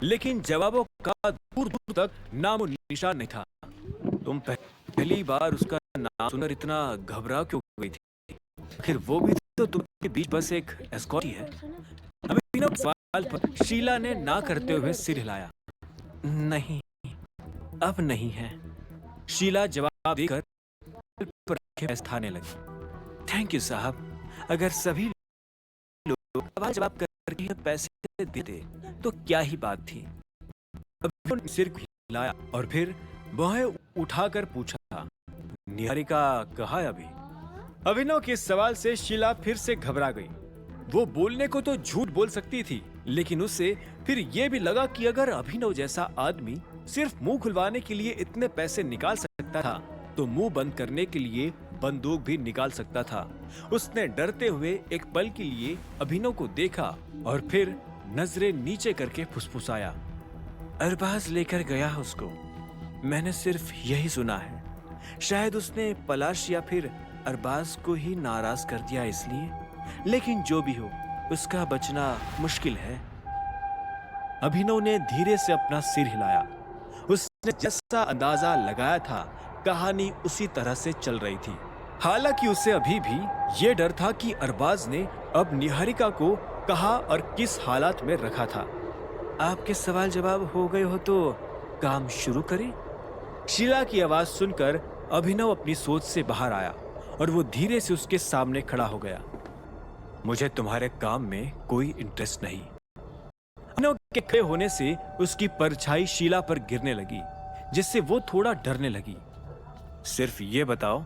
लेकिन जवाबों का दूर दूर तक नामो निशान नहीं था। तुम पहली बार उसका नाम सुनकर इतना घबरा क्यों गई थी? आखिर वो भी तो तुम्हारे बीच बस एक एस्कॉर्ट ही है। अभिनव के सवाल पर शीला ने ना करते हुए सिर हिलाया। नहीं, अब नहीं है। शीला जवाब देकर पर आंखें थाने लगी। थैंक यू साहब, अगर सभी लोग सवाल जवाब करके पैसे देते तो क्या ही बात थी। अभिनव ने सिर हिलाया और फिर वह उठाकर पूछा, निहारिका कहाँ है अभी? अभिनव के सवाल से शीला फिर से घबरा गई। वो बोलने को तो झूठ बोल सकती थी, लेकिन उससे फिर ये भी लगा कि अगर अभिनव जैसा आदमी सिर्फ मुंह खुलवाने के लिए इतने पैसे निकाल सकता था, तो मुंह बंद करने के लिए बंदूक भी निकाल सकता था। उसने डरते हुए एक पल के लिए अभिनव को देखा और फिर नजरें नीचे करके फुसफुसाया, अरबाज लेकर गया उसको। मैंने सिर्फ यही सुना है। शायद उसने पलाश या फिर अरबाज को ही नाराज कर दिया इसलिए, लेकिन जो भी हो उसका बचना मुश्किल है। अभिनव ने धीरे से अपना सिर हिलाया। उसने जैसा अंदाजा लगाया था, कहानी उसी तरह से चल रही थी। हालांकि उसे अभी भी ये डर था कि अरबाज ने अब निहारिका को कहाँ और किस हालात में रखा था। आपके सवाल जवाब हो गए हो तो काम शुरू करें? शीला की आवाज सुनकर अभिनव अपनी सोच से बाहर आया और वो धीरे से उसके सामने खड़ा हो गया। मुझे तुम्हारे काम में कोई इंटरेस्ट नहीं। अभिनव के खड़े होने से उसकी परछाई शीला पर गिरने लगी, जिससे वो थोड़ा डरने लगी। सिर्फ ये बताओ,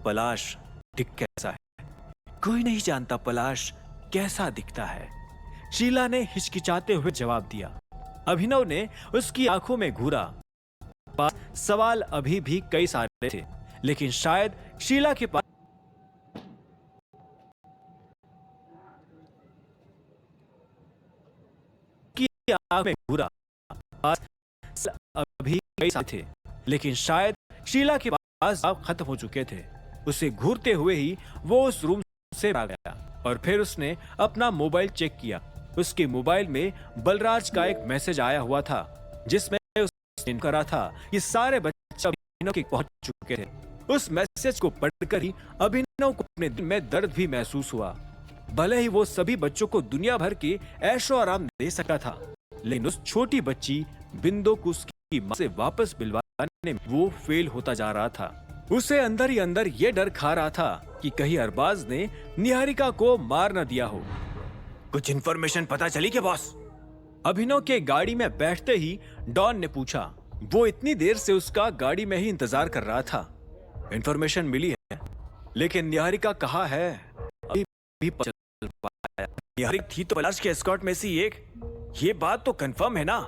पलाश दिख कैसा है? कोई नहीं जानता पलाश कैसा दिखता है, शीला ने हिचकिचाते हुए जवाब दिया। अभिनव ने उसकी आंखों में घूरा। पास सवाल अभी भी कई सारे थे, लेकिन शायद शीला के पास की आंख में घूरा। पास अभी कई सारे थे, लेकिन शायद शीला के पास जवाब खत्म हो चुके थे। उसे घूरते हुए ही वो उस रूम से आ गया और फिर उसने अपना मोबाइल चेक किया। उसके मोबाइल में बलराज का एक मैसेज आया हुआ था, जिसमें उसने करा था कि सारे बच्चे अभिनव के पहुंच चुके थे। उस मैसेज को पढ़कर ही अभिनव को अपने दिल में दर्द भी महसूस हुआ। भले ही वो सभी बच्चों को दुनिया भर के ऐशो आराम दे सका था, लेकिन उस छोटी बच्ची बिंदु को उसकी मां से वापस मिलवाने में वो फेल होता जा रहा था। उसे अंदर ही अंदर ये डर खा रहा था कि कहीं अरबाज ने निहारिका को मार न दिया हो। कुछ इन्फॉर्मेशन पता चली क्या बॉस? अभिनव के गाड़ी में बैठते ही डॉन ने पूछा। वो इतनी देर से उसका गाड़ी में ही इंतजार कर रहा था। इन्फॉर्मेशन मिली है, लेकिन निहारिका कहाँ है अभी भी पता चल पाया। निहारिका थी तो पलाश के एस्कॉर्ट में से एक, ये बात तो कंफर्म है ना?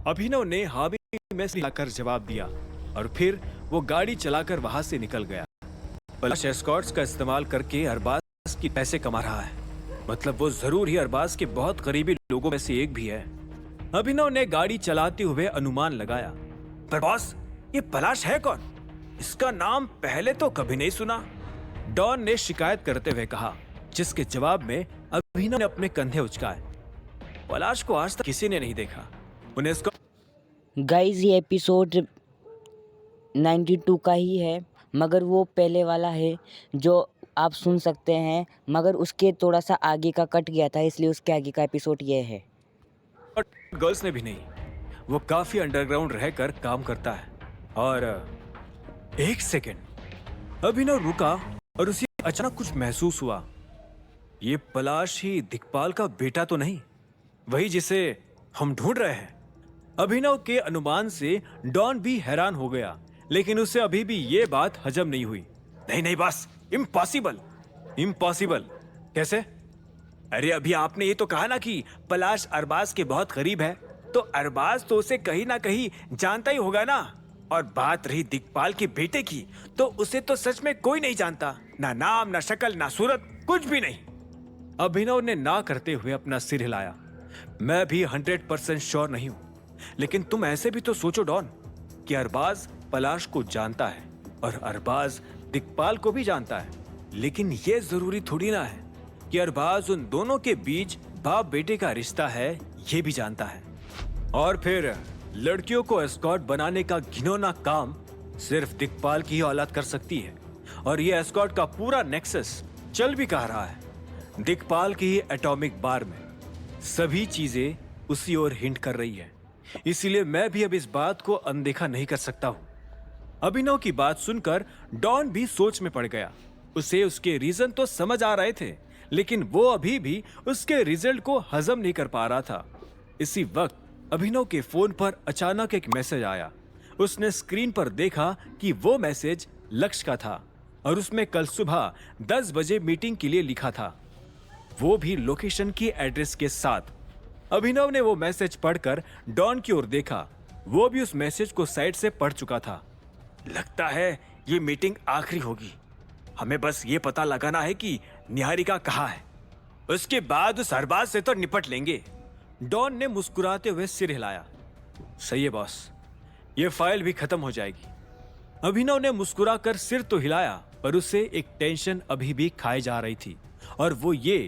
अभिनव ने हामी में लाकर जवाब दिया और फिर वो गाड़ी चलाकर वहां से निकल गया। पलाश एस्कॉर्ट्स का इस्तेमाल करके अरबाज की पैसे कमा रहा है, मतलब वो जरूर ही अरबाज के बहुत करीबी लोगों में से एक भी है। अभिनव ने गाड़ी चलाते हुए अनुमान लगाया। पर बॉस, ये पलाश है कौन? इसका नाम पहले तो कभी नहीं सुना, डॉन ने शिकायत करते हुए कहा, जिसके जवाब में अभिनव ने अपने कंधे उचकाए। पलाश को आज तक किसी ने नहीं देखा। उन्हें इसको गाइज ये एपिसोड 92 का ही है, मगर वो पहले वाला है जो आप सुन सकते हैं, मगर उसके थोड़ा सा आगे का कट गया था, इसलिए उसके आगे का एपिसोड ये है। गर्ल्स ने भी नहीं। वो काफी अंडरग्राउंड रहकर काम करता है। और एक सेकेंड, अभिनव रुका और उसे अचानक कुछ महसूस हुआ। ये पलाश ही दिक्पाल का बेटा तो नहीं, वही जिसे हम ढूंढ रहे हैं? अभिनव के अनुमान से डॉन भी हैरान हो गया, लेकिन उसे अभी भी ये बात हजम नहीं हुई। नहीं नहीं बॉस, इम्पॉसिबल। इम्पॉसिबल कैसे? अरे अभी आपने ये तो कहा ना कि पलाश अरबाज के बहुत करीब है, तो अरबाज तो उसे कहीं ना कहीं जानता ही होगा ना। और बात रही दिक्पाल के बेटे की, तो उसे तो सच में कोई नहीं जानता, ना नाम ना शक्ल ना सूरत, कुछ भी नहीं। अभिनव ने ना करते हुए अपना सिर हिलाया। मैं भी 100% श्योर नहीं हूं, लेकिन तुम ऐसे भी तो सोचो डॉन, कि अरबाज पलाश को जानता है और अरबाज दिक्पाल को भी जानता है, लेकिन ये जरूरी थोड़ी ना है कि अरबाज उन दोनों के बीच बाप बेटे का रिश्ता है ये भी जानता है। और फिर लड़कियों को एस्कॉर्ट बनाने का घिनौना काम सिर्फ दिक्पाल की ही औलाद कर सकती है। और ये एस्कॉर्ट का पूरा नेक्सस चल भी कह रहा है दिक्पाल की ही एटॉमिक बार में। सभी चीजें उसी ओर हिंट कर रही है, इसीलिए मैं भी अब इस बात को अनदेखा नहीं कर सकता हूं। अभिनव की बात सुनकर डॉन भी सोच में पड़ गया। उसे उसके रीजन तो समझ आ रहे थे, लेकिन वो अभी भी उसके रिजल्ट को हजम नहीं कर पा रहा था। इसी वक्त अभिनव के फोन पर अचानक एक मैसेज आया। उसने स्क्रीन पर देखा कि वो मैसेज लक्ष्य का था और उसमें कल सुबह 10 बजे मीटिंग के लिए लिखा था, वो भी लोकेशन की एड्रेस के साथ। अभिनव ने वो मैसेज पढ़कर डॉन की ओर देखा। वो भी उस मैसेज को साइड से पढ़ चुका था। लगता है ये मीटिंग आखिरी होगी। हमें बस ये पता लगाना है कि निहारिका कहाँ है, उसके बाद उस अरबाज से तो निपट लेंगे। डॉन ने मुस्कुराते हुए सिर हिलाया। सही है बॉस, ये फाइल भी खत्म हो जाएगी। अभिनव ने मुस्कुराकर सिर तो हिलाया, पर उसे एक टेंशन अभी भी खाई जा रही थी, और वो ये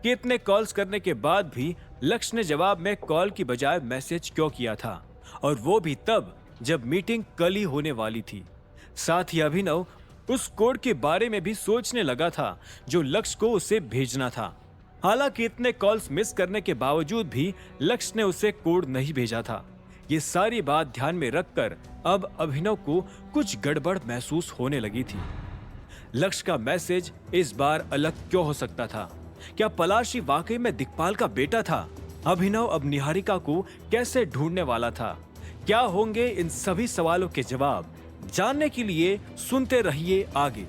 कि इतने कॉल्स करने के बाद भी लक्ष्य ने जवाब में कॉल की बजाय मैसेज क्यों किया था, और वो भी तब जब मीटिंग कल ही होने वाली थी। साथ ही अभिनव उस कोड के बारे में भी सोचने लगा था जो लक्ष्य को उसे भेजना था। हालांकि इतने कॉल्स मिस करने के बावजूद भी लक्ष्य ने उसे कोड नहीं भेजा था। ये सारी बात ध्यान में रखकर अब अभिनव को कुछ गड़बड़ महसूस होने लगी थी। लक्ष्य का मैसेज इस बार अलग क्यों हो सकता था? क्या पलाशी वाकई में दिक्पाल का बेटा था? अभिनव अब निहारिका को कैसे ढूंढने वाला था? क्या होंगे इन सभी सवालों के जवाब? जानने के लिए सुनते रहिए आगे।